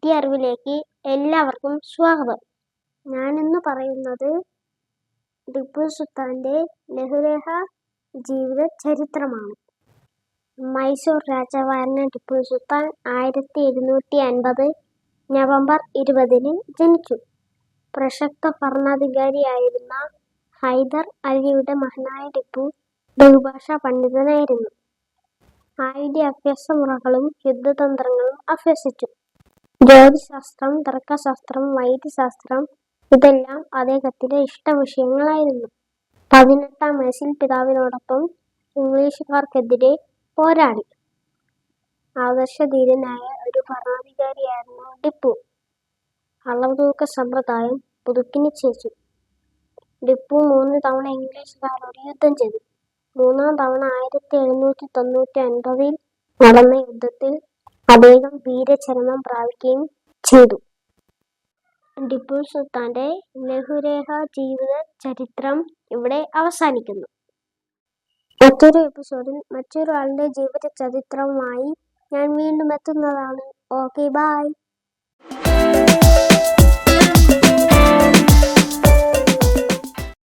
പുതിയ അറിവിലേക്ക് എല്ലാവർക്കും സ്വാഗതം. ഞാനിന്ന് പറയുന്നത് ടിപ്പു സുൽത്താന്റെ ലഘുലേഖ ജീവിത ചരിത്രമാണ്. മൈസൂർ രാജാവായിരുന്ന ടിപ്പു സുൽത്താൻ 1750 നവംബർ 20 ജനിച്ചു. പ്രശസ്ത ഭരണാധികാരിയായിരുന്ന ഹൈദർ അലിയുടെ മകനായ ടിപ്പു ബഹുഭാഷാ പണ്ഡിതനായിരുന്നു. ആയുധ അഭ്യാസ മുറകളും യുദ്ധതന്ത്രങ്ങളും അഭ്യസിച്ചു. ജ്യോതിശാസ്ത്രം, തർക്കശാസ്ത്രം, വൈദ്യശാസ്ത്രം ഇതെല്ലാം അദ്ദേഹത്തിന്റെ ഇഷ്ടവിഷയങ്ങളായിരുന്നു. 18-ാം വയസ്സിൽ പിതാവിനോടൊപ്പം ഇംഗ്ലീഷുകാർക്കെതിരെ പോരാടി. ആദർശധീരനായ ഒരു ഭരണാധികാരിയായിരുന്നു ടിപ്പു. അളവുതൂക്ക സമ്പ്രദായം പുതുക്കി നിശ്ചയിച്ചു. ടിപ്പു 3 തവണ ഇംഗ്ലീഷുകാരോട് യുദ്ധം ചെയ്തു. 3-ാം തവണ 1799 നടന്ന യുദ്ധത്തിൽ അദ്ദേഹം വീരചരമം പ്രാപിക്കുകയും ചെയ്തു. ടിപ്പു സുൽത്താന്റെ ലഘുലേഖ ജീവിത ചരിത്രം ഇവിടെ അവസാനിക്കുന്നു. മറ്റൊരു എപ്പിസോഡിൽ മറ്റൊരാളുടെ ജീവിത ചരിത്രവുമായി ഞാൻ വീണ്ടും എത്തുന്നതാണ്. Okay, by.